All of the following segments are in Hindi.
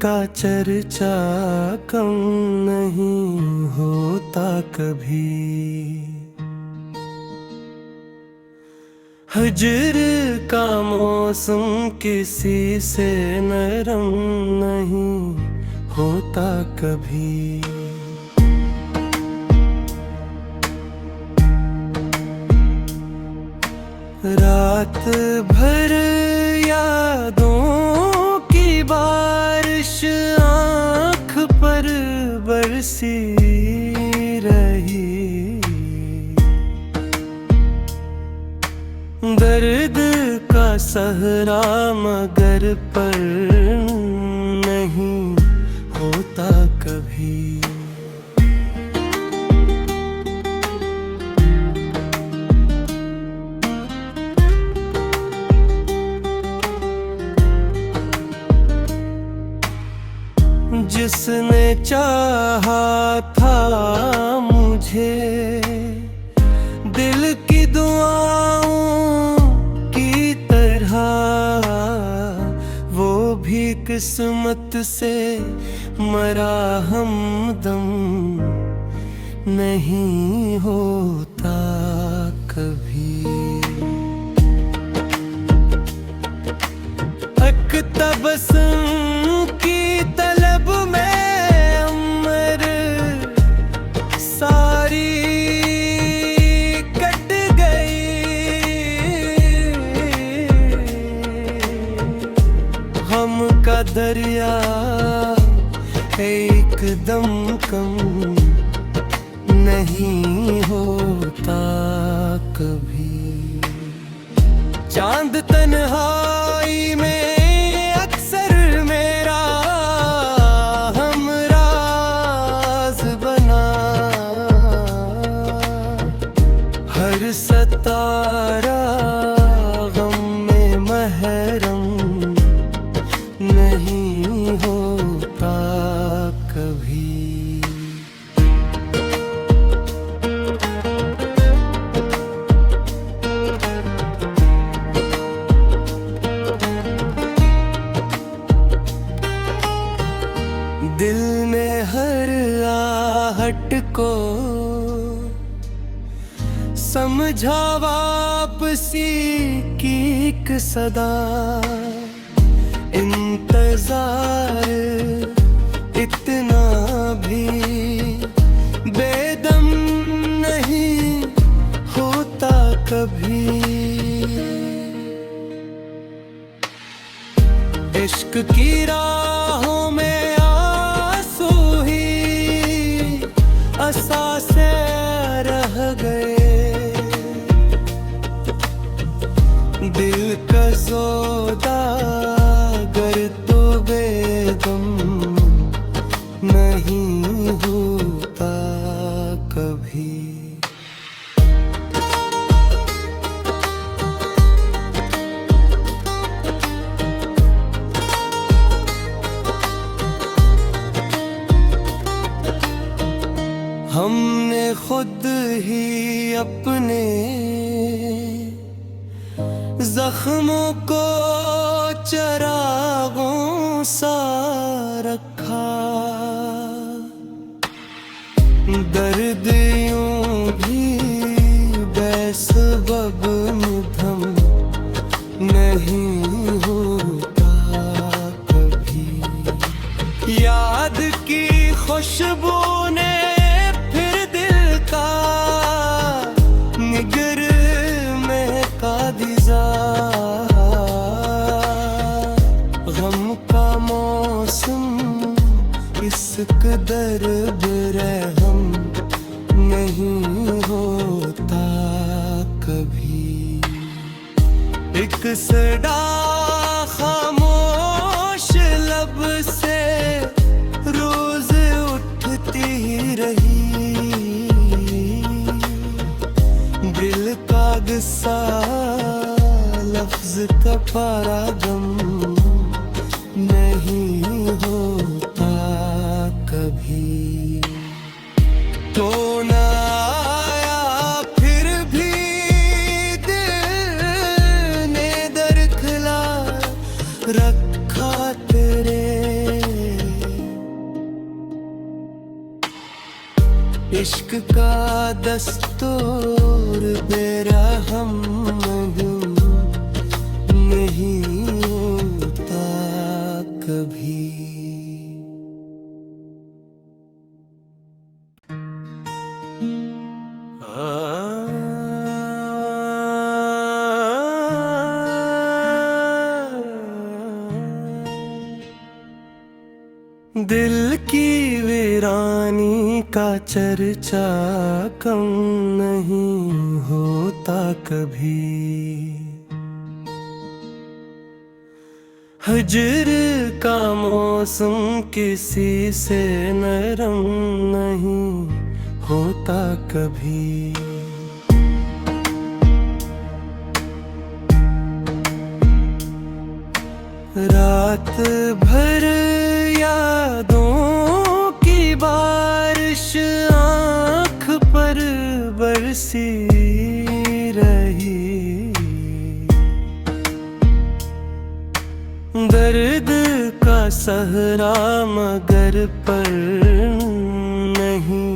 का चर्चा कम नहीं होता कभी। हजर का मौसम किसी से नरम नहीं होता कभी। रात भर यादों की बारिश आँख पर बरसी रही। दर्द का सहरा मगर पर नहीं होता कभी। जिसने चाहा था मुझे दिल की दुआओं की तरह, वो भी किस्मत से मरा हमदम नहीं होता कभी। हक तबस्सुम की तलब में उम्र सारी कट गई। हम का दरिया एकदम कम नहीं होता कभी। चांद तन्हाई में अक्सर मेरा हमराज बना। हर सतारा गम में महरम नहीं होता कभी। दिल ने हर आहट को समझा वापसी की एक सदा। इंतजार इतना भी बेदम नहीं होता कभी। इश्क की राहों में असासे रह गए। दिल का सौदागर तो बेगम नहीं होता कभी। हमने खुद ही अपने जख्मों को चरागों सा रखा। दर्द यूं भी बेसबब मुधम नहीं होता कभी। याद की खुशबू ने निगर में कादिजा। गम का मौसम इस कदर बेरहम नहीं होता कभी। एक सदा खामोश लब से रोज उठती रही। दिल का गुस्सा लफ्ज का परागम नहीं होता कभी। तो न आया फिर भी दिल ने दरखला रखा तेरे इश्क का दस्तूर बेरहम नहीं होता कभी। दिल की वीरानी का चर्चा कम नहीं होता कभी। हजर का मौसम किसी से नरम नहीं होता कभी। रात भर यादों की बारिश आँख पर बरसी रही। दर्द का सहरा मगर पर नहीं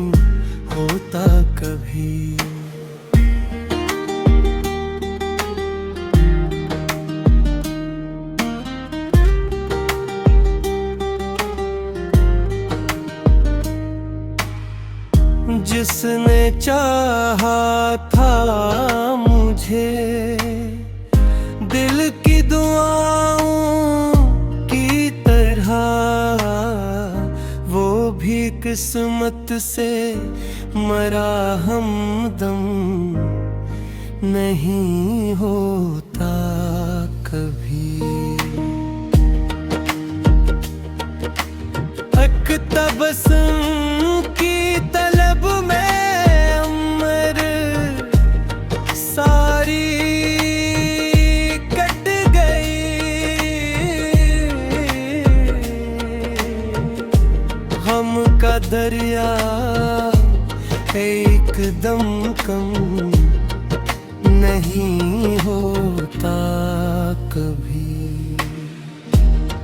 होता कभी। जिसने चाहा था मुझे दिल की दुआओं की तरह, वो भी किस्मत से मरा हमदम नहीं होता कभी। एक तबस्सुम की तलब में अमर सारी कट गई। हम का दरिया एकदम कम नहीं होता कभी।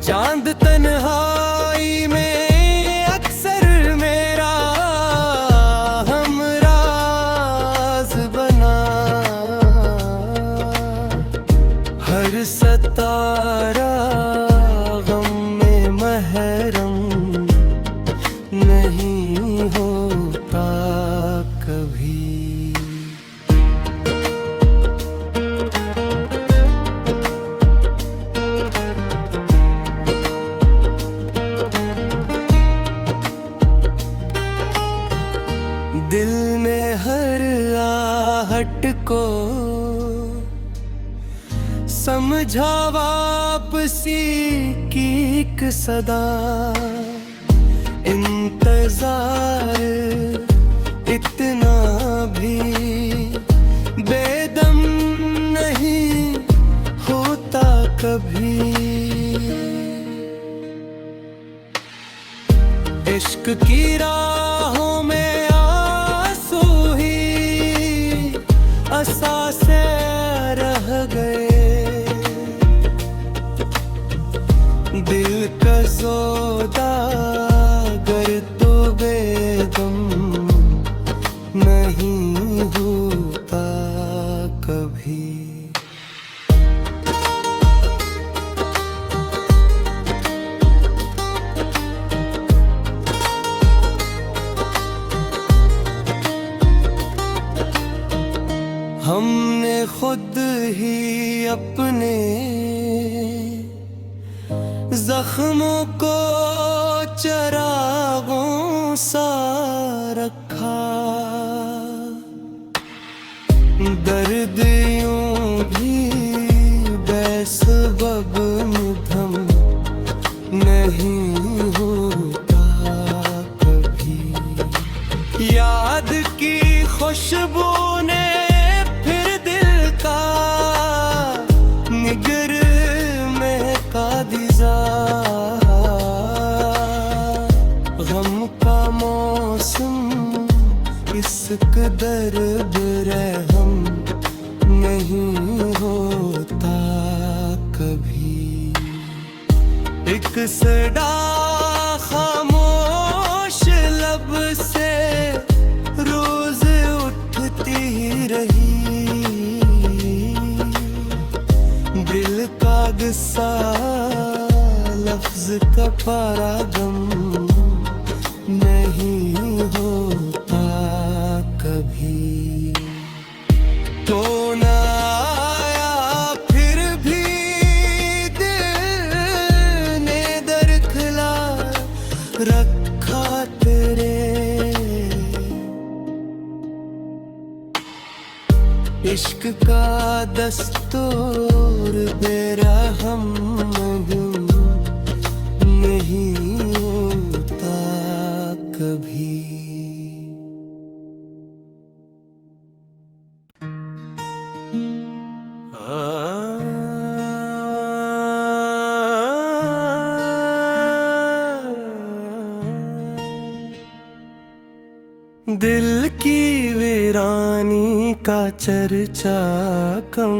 चांद तन्हाई में अक्सर मेरा हमराज बना। हर सतारा गम में महरम नहीं होता कभी। दिल ने हर आहट को समझा वापसी की एक सदा। इंतजार इतना भी बेदम नहीं होता कभी। इश्क की राहों में आंसू ही असासे रह गए। दिल का सौदागर तो बेदम नहीं होता कभी। हमने खुद ही अपने जख्मों को चरागों सा रखा। दर्द यूं भी बेसबब मुधम नहीं होता कभी। याद की खुशबू ने फिर दिल का निगर महका दिया। गम का मौसम इस कदर बेरहम नहीं होता कभी। एक सदा खामोश लब से का परागम नहीं होता कभी। तो ना आया फिर भी दिल ने दरखला रखा तेरे। इश्क का दस्तूर बेरहम नहीं होता कभी। दिल की वीरानी का चर्चा कम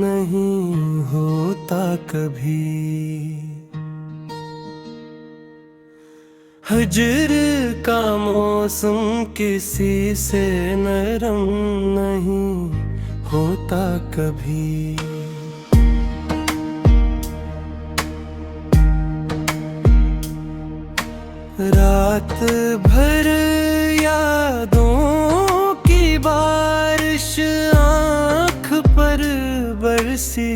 नहीं होता कभी। हजर का मौसम किसी से नरम नहीं होता कभी। रात भर यादों की बारिश आँख पर बरसी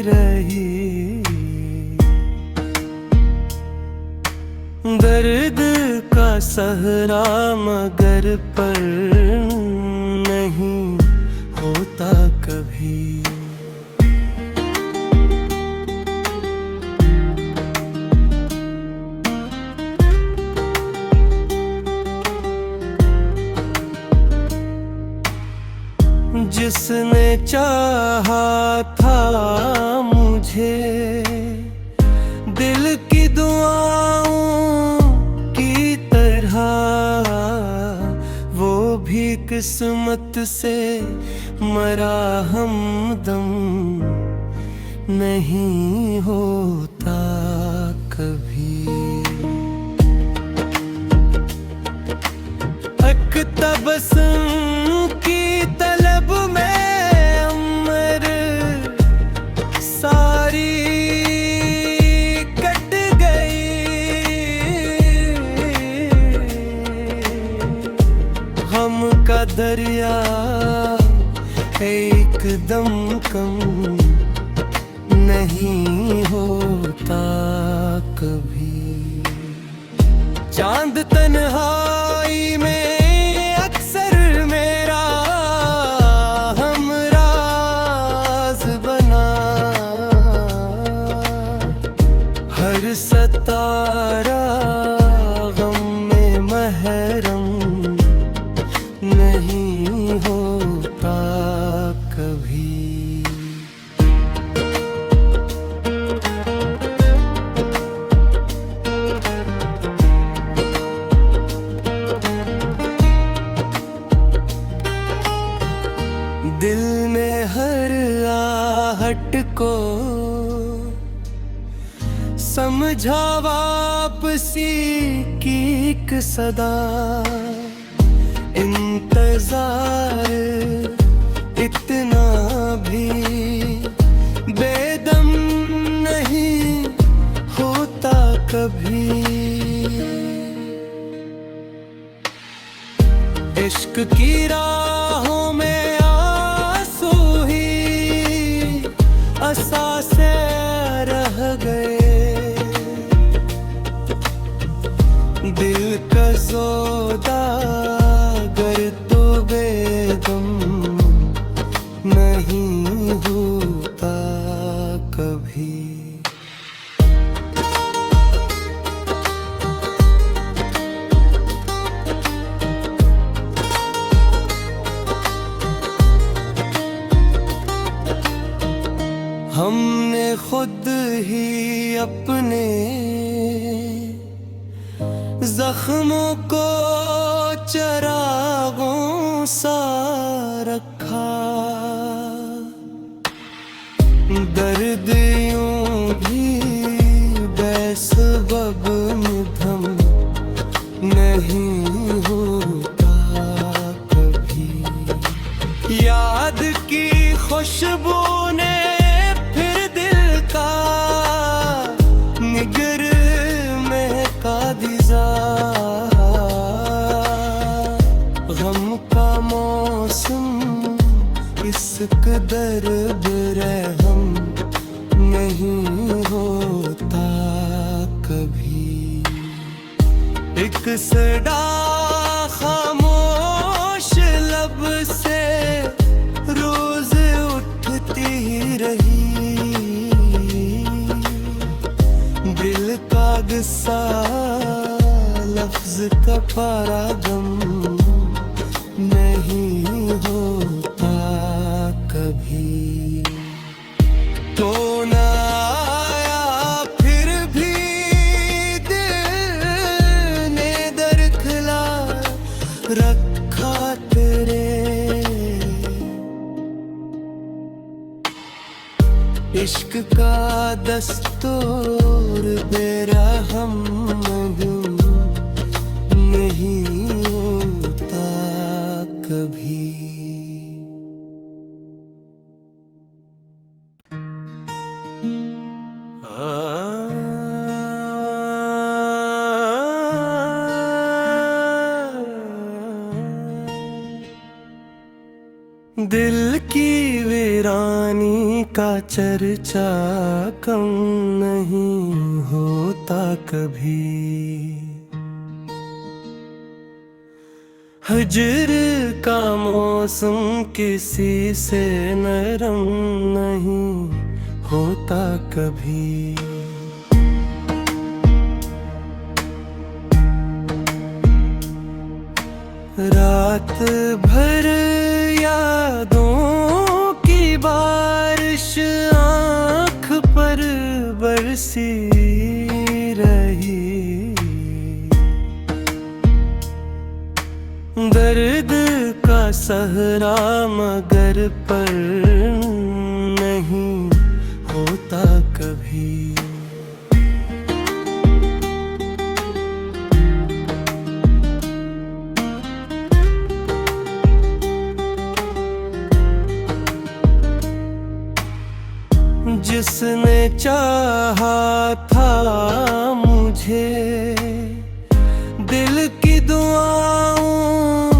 रही। दर्द का सहरा मगर पर नहीं होता कभी। जिसने चाहा था मुझे दिल की दुआओं की तरह, वो भी किस्मत से मरा हमदम नहीं होता कभी। हक तबस्सुम की तलब में उम्र सारी कट गई। हम का दरिया एकदम कम नहीं होता कभी। चांद तन्हाई में सतारा गम में महरम नहीं होता कभी। दिल में हर आहट को समझा वापसी की एक सदा। इंतजार इतना भी बेदम नहीं होता कभी। इश्क की राहों में आंसू ही असासे रह गए। दिल का सौदागर तो बेदम नहीं होता कभी। हमने खुद ही अपने जख्मों को चरागों सा रखा। दर्द यूं भी बेसबब निधम नहीं होता कभी। याद की खुशबू ने फिर दिल का निगर दर्द रहम नहीं होता कभी। एक सदा खामोश लब से रोज उठती रही, दिल का गुस्सा लफ्ज का परागम नहीं होता कभी। तो ना आया फिर भी दिल ने दरखला रखा तेरे। इश्क का दस्तूर बेरहम नहीं होता कभी। दिल की वीरानी का चर्चा कम नहीं होता कभी। हजर का मौसम किसी से नरम नहीं होता कभी। रात भर यादों की बारिश आँख पर बरसी रही, दर्द का सहरा मगर पर नहीं होता कभी। जिसने चाहा था मुझे दिल की दुआओं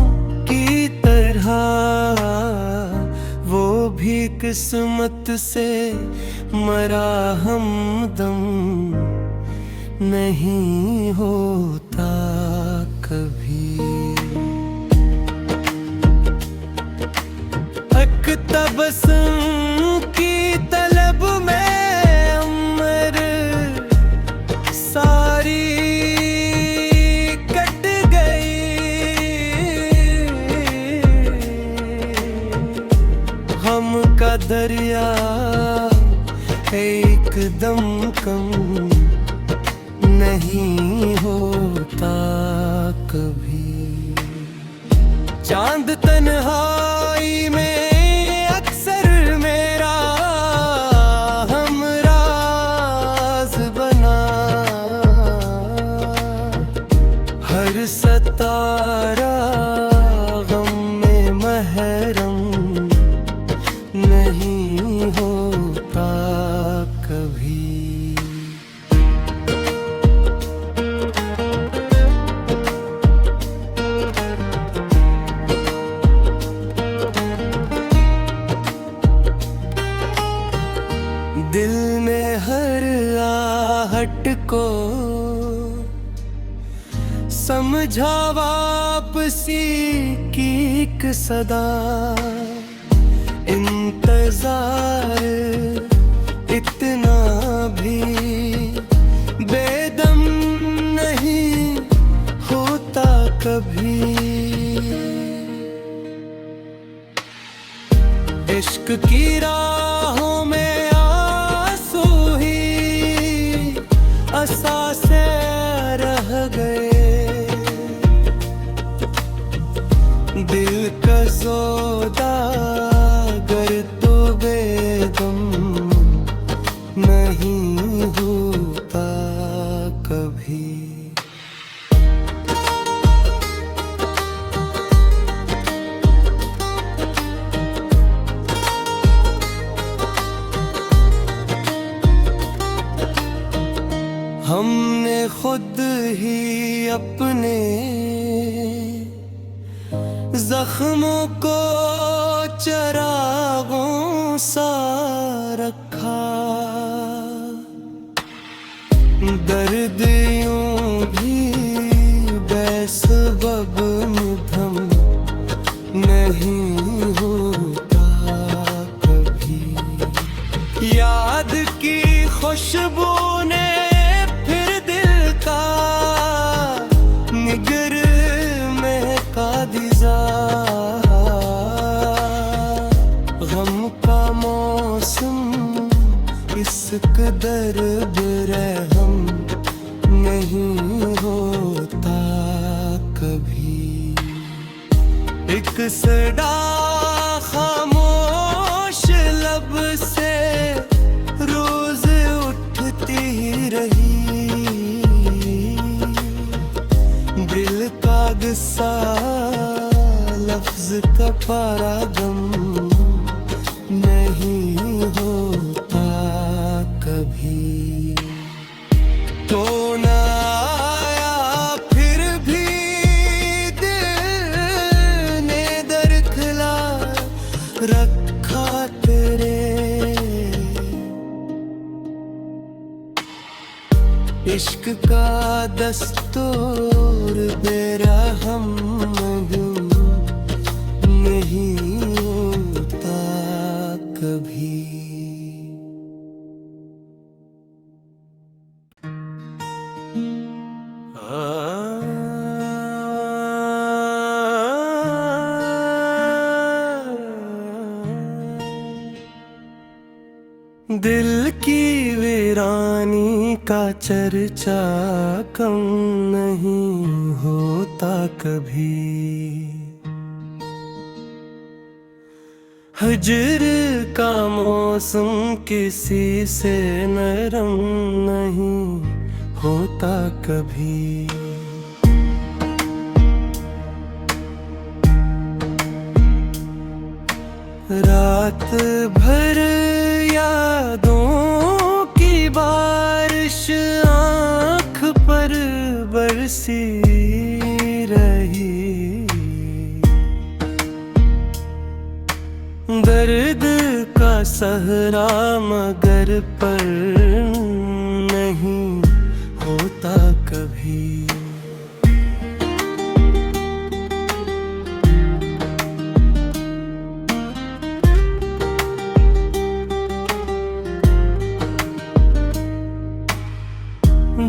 की तरह, वो भी किस्मत से मरा हमदम नहीं होता कभी। हक तबस्सुम की तलब में उम्र सारी कट गई, हम का दरिया एकदम कम नहीं होता कभी। चांद तन्हाई में अक्सर मेरा हमराज बना, हर सतारा गम में महरम नहीं होता कभी। दिल ने हर आहट को समझा वापसी की एक सदा, इंतजार इतना भी बेदम नहीं होता कभी। इश्क की राहों में असासे रह गए, दिल का सौदागर तो बेगम नहीं होता कभी। हमने खुद ही अपने जख्मों को चरागों सा रखा, दर्द यूं भी बेसबब निधम नहीं होता कभी। याद की खुशबू ने फिर दिल का निगर महका दिया। गम का मौसम इस कदर बेरहम नहीं होता कभी। एक सदा खामोश लब से रोज उठती रही, दिल का गुस्सा लफ्ज का परागम नहीं होता कभी। तो न आया फिर भी दिल ने दरखला रखा तेरे। इश्क का दस्तूर बेरहम नहीं होता कभी। दिल की वीरानी का चर्चा कम नहीं होता कभी। हजर का मौसम किसी से नरम नहीं होता कभी। रात भर यादों की बारिश आँख पर बरसी रही। दर्द का सहरा मगर पर नहीं होता कभी।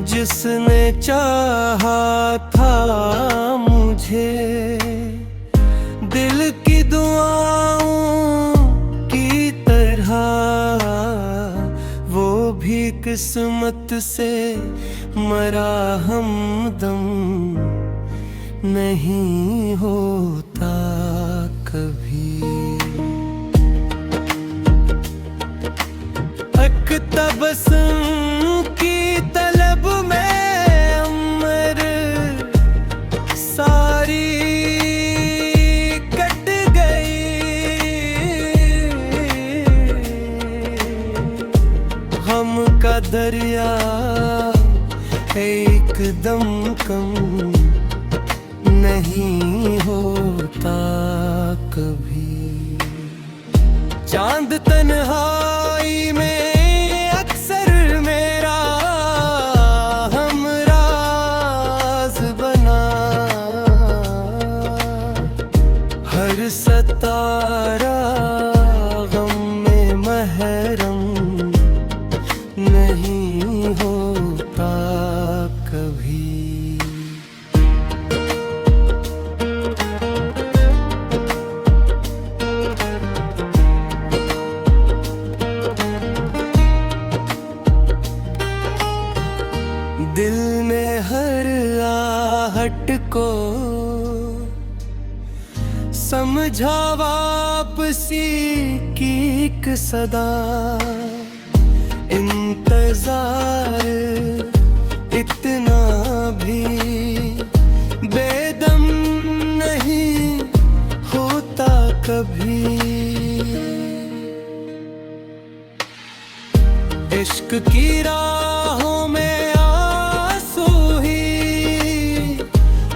जिसने चाहा था मुझे दिल की दुआओं की तरह, वो भी किस्मत से मरा हमदम नहीं होता कभी। एक तबस्सुम की तलब में उम्र सारी कट गई। हम का दरिया एकदम कम नहीं होता कभी। चांद तन्हाई में अक्सर मेरा हमराज बना, हर सतारा गम में महरम नहीं होता कभी। दिल ने हर आहट को समझा वापसी की एक सदा। इंतजार इतना भी बेदम नहीं होता कभी। इश्क की राहों में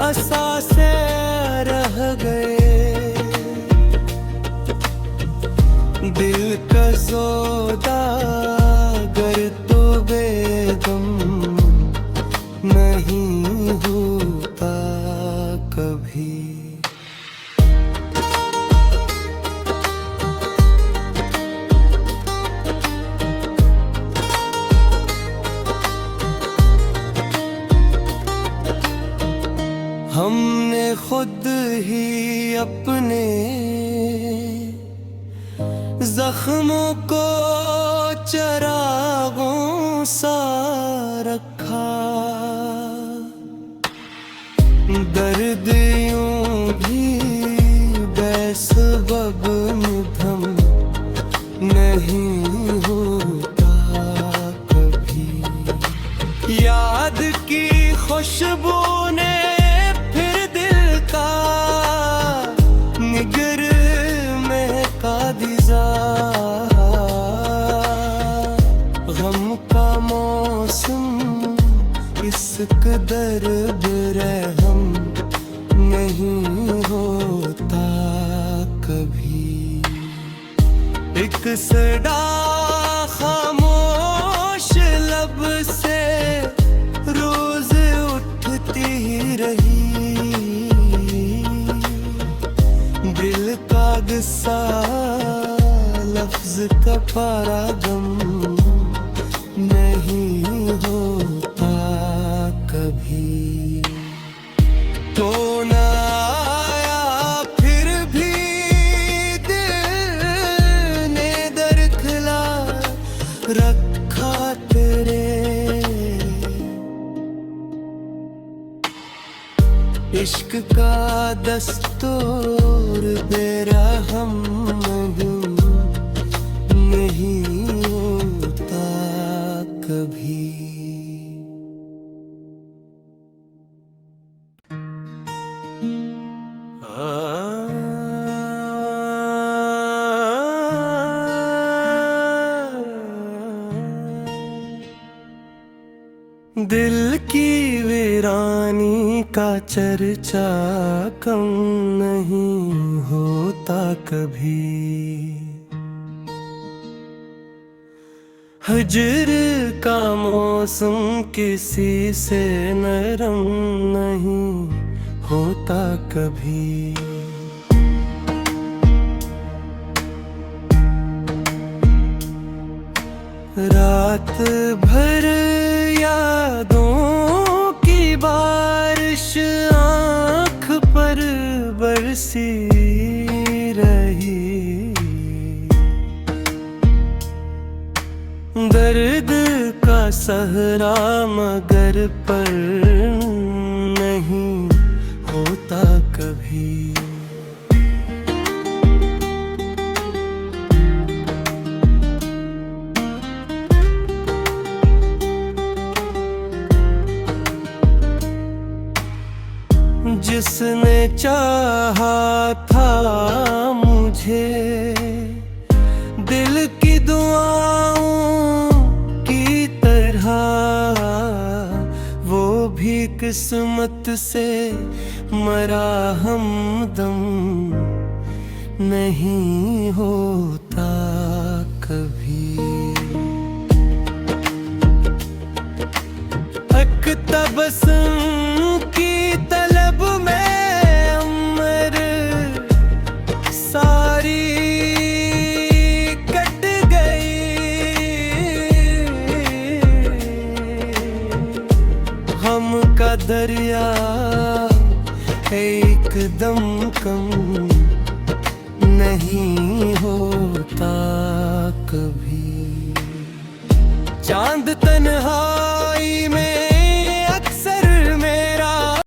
असासे रह गए। दिल का हमने खुद ही अपने जख्मों को चरागों सा रखा। दर्द यूं भी बेसबब निधम नहीं होता कभी। याद की खुशबू ने फिर दिल का निगर महका दिया। गम का मौसम इस कदर बेरहम नहीं होता कभी। एक सदा खामोश लब से रोज उठती रही। दिल का गुस्सा लफ्ज का परागम नहीं होता कभी। तो न आया फिर भी दिल ने दरखला रखा तेरे। इश्क का दस्तूर बेरहम नहीं होता कभी। दिल की वीरानी का चर्चा कम नहीं होता कभी। हजर का मौसम किसी से नरम नहीं होता कभी। रात भर यादों की बारिश आँख पर बरसी रही। दर्द का सहरा मगर पर नहीं होता कभी। जिसने चाहा था मुझे दिल की दुआओं की तरह, वो भी किस्मत से मरा हमदम नहीं होता कभी। हक तबस्सुम की तलब में उम्र सारी कट गई। हम का दरिया एकदम कम नहीं होता कभी। चांद तन्हा